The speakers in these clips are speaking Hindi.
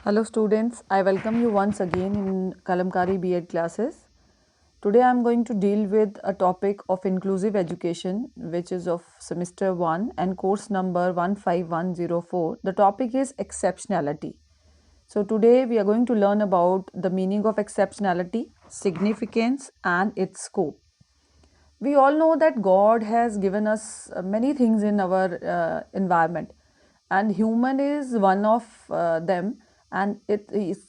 Hello students, I welcome you once again in Kalamkari B.Ed classes. Today I am going to deal with a topic of inclusive education which is of semester 1 and course number 15104. The topic is exceptionality. So today we are going to learn about the meaning of exceptionality, significance and its scope. We all know that God has given us many things in our environment, and human is one of them, and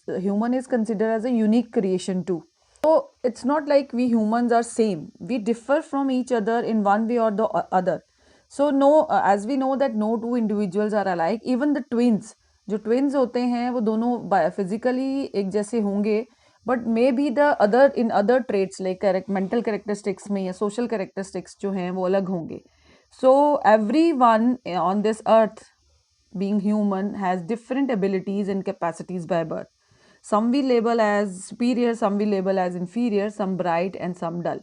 human is considered as a unique creation too. So it's not like we humans are same. We differ from each other in one way or the other. So no, as we know that no two individuals are alike. Even the twins, जो twins होते हैं वो दोनों physically एक जैसे होंगे, but maybe the other in other traits like mental characteristics में या social characteristics जो हैं वो अलग होंगे. So everyone on this earth being human has different abilities and capacities by birth. Some we label as superior, some we label as inferior, some bright and some dull.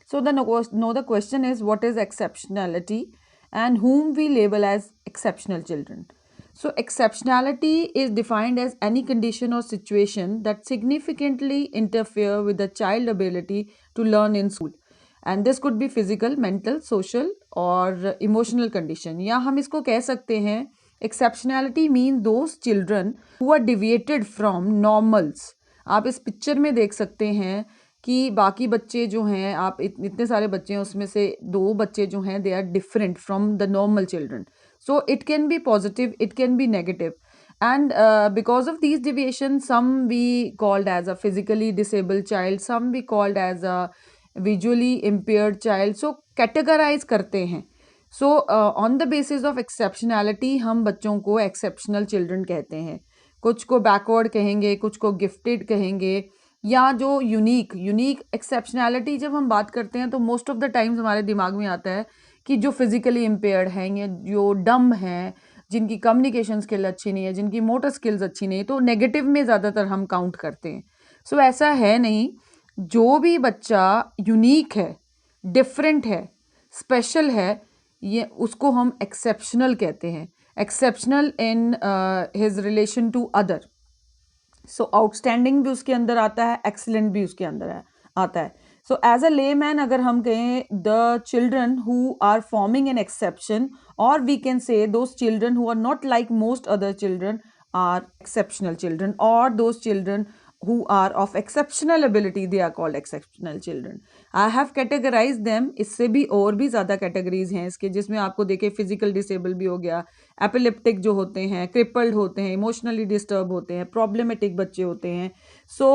So the question is, what is exceptionality and whom we label as exceptional children? So exceptionality is defined as any condition or situation that significantly interfere with the child ability to learn in school. And this could be physical, mental, social or emotional condition. या हम इसको कह सकते हैं exceptionality means those children who are deviated from normals. आप इस पिक्चर में देख सकते हैं कि बाकी बच्चे जो हैं, आप इतने सारे बच्चे हैं, उसमें से 2 बच्चे जो हैं they are different from the normal children. So it can be positive, it can be negative. And because of these deviations, some we called as a physically disabled child, some we called as a visually impaired child. So categorize करते हैं. So on the basis of exceptionality हम बच्चों को एक्सेप्शनल चिल्ड्रन कहते हैं. कुछ को बैकवर्ड कहेंगे, कुछ को गिफ्टेड कहेंगे, या जो यूनिक एक्सेप्शनैलिटी जब हम बात करते हैं तो मोस्ट ऑफ द टाइम्स हमारे दिमाग में आता है कि जो फिजिकली इम्पेयर्ड हैं या जो डम हैं, जिनकी कम्युनिकेशन स्किल अच्छी नहीं है, जिनकी मोटर स्किल्स अच्छी नहीं है, तो नेगेटिव में ज़्यादातर हम काउंट करते हैं. सो ऐसा है नहीं. जो भी बच्चा यूनिक है, डिफरेंट है, स्पेशल है, ये उसको हम एक्सेप्शनल कहते हैं. Exceptional in his relation to other. So outstanding भी उसके अंदर आता है, एक्सीलेंट भी उसके अंदर आता है. सो एज अ लेमैन अगर हम कहें the children who are forming an exception, और we can say those children who are not like most other children are exceptional children, or those children who are of exceptional ability, they are called exceptional children. I have categorized them. इससे भी और भी ज़्यादा कैटेगरीज हैं इसके, जिसमें आपको देखे फिजिकल डिसेबल भी हो गया, एपिलेप्टिक जो होते हैं, क्रिपल्ड होते हैं, इमोशनली डिस्टर्ब होते हैं, प्रॉब्लमेटिक बच्चे होते हैं. So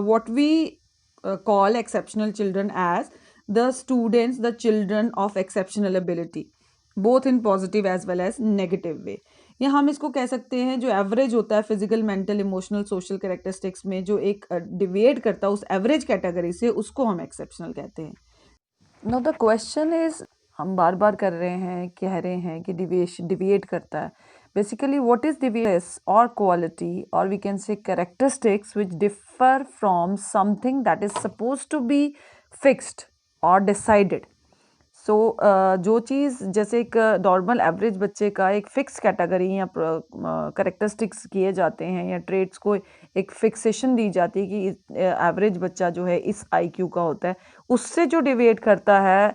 what we call exceptional children as the students, the children of exceptional ability, both in positive as well as negative way. या हम इसको कह सकते हैं जो एवरेज होता है physical, mental, emotional, social characteristics में, जो एक डिविएट करता है उस एवरेज कैटेगरी से, उसको हम एक्सेप्शनल कहते हैं. नो द क्वेश्चन इज, हम बार बार कर रहे हैं, कह रहे हैं कि डिविएट करता है. बेसिकली व्हाट इज डिविएस और क्वालिटी, और we can say characteristics which differ from something that is suppose to be fixed और डिसाइडेड. सो जो चीज़ जैसे एक नॉर्मल एवरेज बच्चे का एक फिक्स कैटेगरी या करेक्टरिस्टिक्स किए जाते हैं, या ट्रेड्स को एक फिक्सेशन दी जाती है कि एवरेज बच्चा जो है इस आईक्यू का होता है, उससे जो डिविएट करता है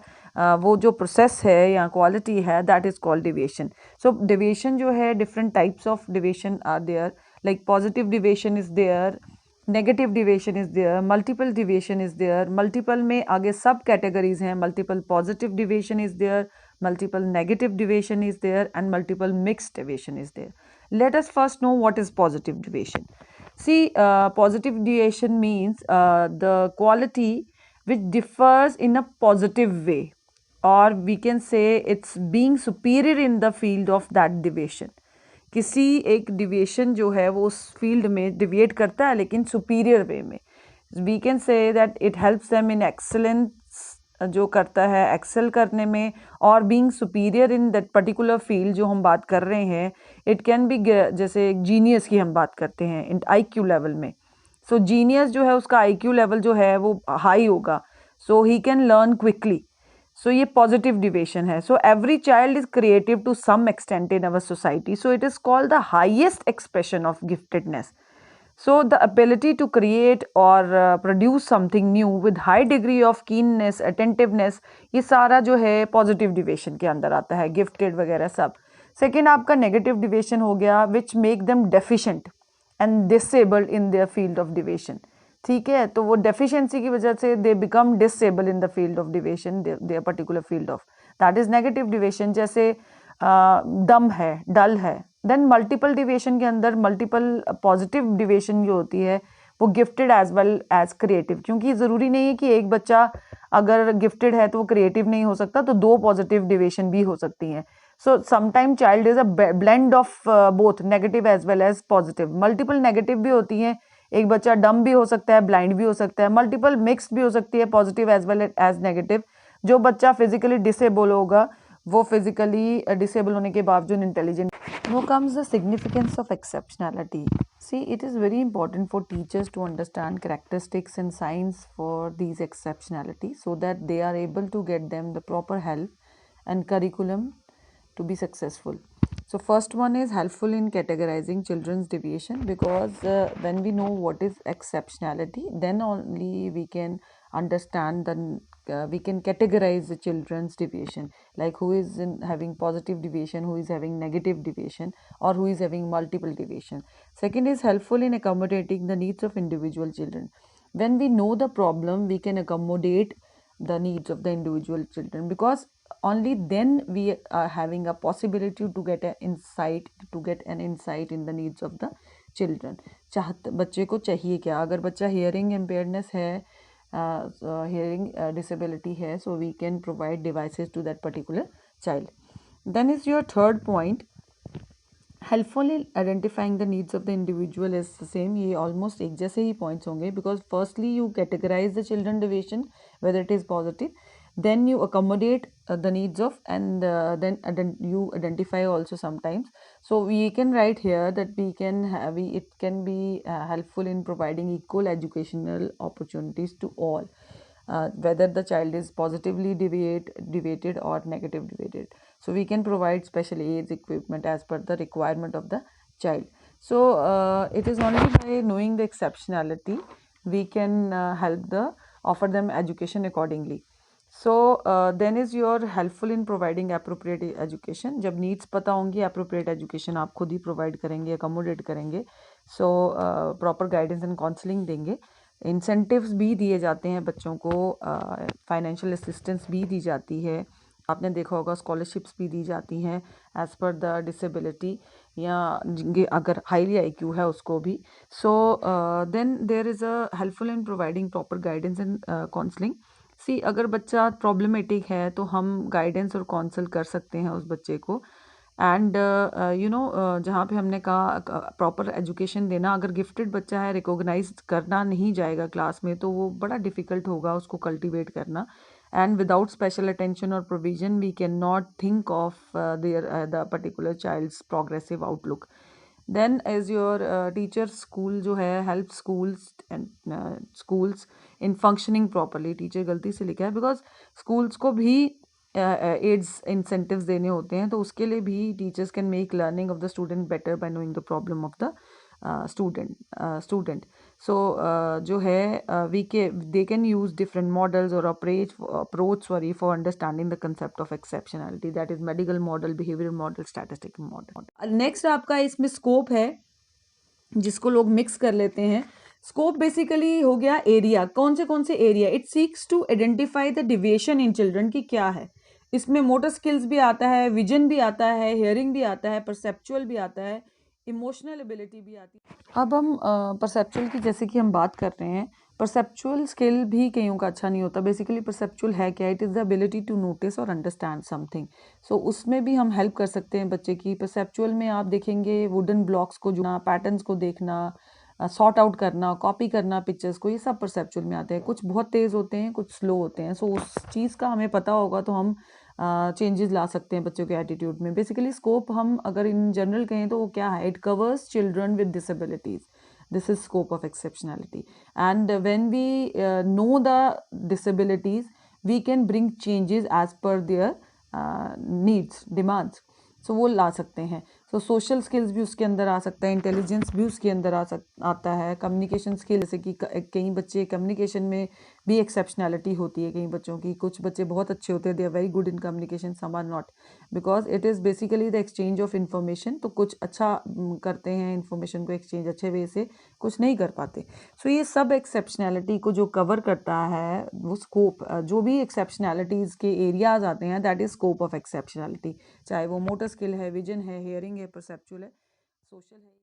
वो जो प्रोसेस है या क्वालिटी है, that is called deviation. So deviation जो है, different types of deviation are there, like positive deviation is there, negative deviation is there, multiple deviation is there. Multiple में आगे सब कैटेगरीज हैं. Multiple positive deviation is there, multiple negative deviation is there, and multiple mixed deviation is there. Let us first know what is positive deviation. See, positive deviation means the quality which differs in a positive way, or we can say it's being superior in the field of that deviation. किसी एक डिविएशन जो है वो उस फील्ड में डिविएट करता है, लेकिन सुपीरियर वे में. We can say that it helps them in excellence, जो करता है एक्सेल करने में, और being superior in that particular field जो हम बात कर रहे हैं. इट कैन बी, जैसे जीनियस की हम बात करते हैं इन आईक्यू लेवल में. सो जीनियस जो है उसका आईक्यू लेवल जो है वो हाई होगा, so he can learn quickly. So ये पॉजिटिव डिविएशन है. So every child is creative to some extent in our society, so it is called the highest expression of giftedness. So the ability to create or produce something new with high degree of keenness, attentiveness, ये सारा जो है पॉजिटिव डिविएशन के अंदर आता है, गिफ्टेड वगैरह सब. सेकेंड आपका नेगेटिव डिविएशन हो गया which make them deficient and disabled in their field of deviation. ठीक है, तो वो डेफिशिएंसी की वजह से they become disable in the field of deviation, there particular field of, that is negative deviation. जैसे दम है, डल है. देन मल्टीपल डिविएशन के अंदर मल्टीपल पॉजिटिव डिविएशन जो होती है वो gifted as well as creative, क्योंकि ज़रूरी नहीं है कि एक बच्चा अगर गिफ्टेड है तो वो क्रिएटिव नहीं हो सकता, तो दो पॉजिटिव डिविएशन भी हो सकती हैं. So sometime child is a blend of both negative as well as positive. Multiple negative भी होती हैं, एक बच्चा डम भी हो सकता है, ब्लाइंड भी हो सकता है. मल्टीपल मिक्स भी हो सकती है, positive as well as negative. जो बच्चा फिजिकली डिसेबल होगा वो फिजिकली डिसेबल होने के बावजूद intelligent. Now comes the significance of exceptionality. See, it is very important for teachers to understand characteristics and signs for these exceptionality so that they are able to get them the proper help and curriculum to be successful. So first one is helpful in categorizing children's deviation, because when we know what is exceptionality, then only we can understand we can categorize the children's deviation, like who is having positive deviation, who is having negative deviation, or who is having multiple deviation. Second is helpful in accommodating the needs of individual children. When we know the problem, we can accommodate the needs of the individual children, because only then we are having a possibility to get an insight in the needs of the children. बच्चे को चाहिए क्या. अगर बच्चा hearing impairedness है, hearing disability है, so we can provide devices to that particular child. Then is your third point, helpful in identifying the needs of the individual is the same. ये almost एक जैसे ही points होंगे, because firstly you categorize the children deviation whether it is positive, then you accommodate the needs of, and then you identify also sometimes. So we can write here that we can have, it can be helpful in providing equal educational opportunities to all, whether the child is positively deviated or negative deviated. So we can provide special aids equipment as per the requirement of the child. So it is only by knowing the exceptionality we can offer them education accordingly. So then is your helpful in providing appropriate education. जब needs पता होंगी, appropriate education आप खुद ही provide करेंगे, accommodate करेंगे. So proper guidance and counseling देंगे. इंसेंटिव्स भी दिए जाते हैं बच्चों को, फाइनेंशियल असिस्टेंस भी दी जाती है. आपने देखा होगा स्कॉलरशिप्स भी दी जाती हैं एज पर द डिसेबिलिटी, या अगर हाईली IQ है उसको भी. So then there is a helpful in providing proper guidance and counselling. See, अगर बच्चा प्रॉब्लमेटिक है तो हम गाइडेंस और काउंसल कर सकते हैं उस बच्चे को. एंड जहाँ पे हमने कहा प्रॉपर एजुकेशन देना, अगर गिफ्टेड बच्चा है रिकॉग्नाइज करना नहीं जाएगा क्लास में तो वो बड़ा डिफ़िकल्ट होगा उसको कल्टिवेट करना. एंड विदाउट स्पेशल अटेंशन और provision we can not think of the particular child's progressive outlook. Then as your teacher school जो है help schools and schools in functioning properly. Teacher गलती से लिखा है, बिकॉज स्कूल्स को भी एड्स इंसेंटिव्स देने होते हैं, तो उसके लिए भी teachers can make learning of the student better by knowing the problem of the student. So जो है they can use different models और approach for understanding the concept of exceptionality, that is medical model, behaviour model, statistical model. Next आपका इसमें स्कोप है जिसको लोग मिक्स कर लेते हैं. स्कोप बेसिकली हो गया एरिया. कौन से area? It seeks to identify the deviation in children की क्या है. इसमें मोटर स्किल्स भी आता है, विजन भी आता है, हियरिंग भी आता है, परसेप्चुअल भी आता है, इमोशनल एबिलिटी भी आती है. अब हम परसेप्चुअल की जैसे कि हम बात कर रहे हैं, परसेप्चुअल स्किल भी कईयों का अच्छा नहीं होता. बेसिकली परसेप्चुअल है क्या? It is the ability to notice और अंडरस्टैंड समथिंग. सो उसमें भी हम हेल्प कर सकते हैं बच्चे की. परसेप्चुअल में आप देखेंगे वुडन ब्लॉक्स को जोड़ना, पैटर्न्स को देखना, सॉर्ट आउट करना, कॉपी करना पिक्चर्स को, ये सब परसेप्चुअल में आते हैं. कुछ बहुत तेज़ होते हैं, कुछ स्लो होते हैं. सो उस चीज़ का हमें पता होगा तो हम चेंजेस ला सकते हैं बच्चों के एटीट्यूड में. बेसिकली स्कोप हम अगर इन जनरल कहें तो वो क्या है? It covers children with disabilities. This is scope of exceptionality. And when we know the disabilities, we can bring changes as per their needs, demands. So वो ला सकते हैं. सो सोशल स्किल्स भी उसके अंदर आ सकता है, इंटेलिजेंस भी उसके अंदर आता है, कम्युनिकेशन स्किल, जैसे कि कई बच्चे कम्युनिकेशन में भी एक्सेप्शनैलिटी होती है कई बच्चों की, कुछ बच्चे बहुत अच्छे होते हैं, they are very good in communication, some are not, because it is basically the exchange of information. तो कुछ अच्छा करते हैं इन्फॉर्मेशन को एक्सचेंज अच्छे वे से, कुछ नहीं कर पाते। सो ये सब एक्सेप्शनैलिटी को जो कवर करता है वो स्कोप, जो भी एक्सेप्शनैलिटीज़ के एरियाज आते हैं, दैट इज स्कोप ऑफ एक्सेप्शनैलिटी, चाहे वो मोटर स्किल है, विजन है, हियरिंग है, परसेप्चुअल है, सोशल है।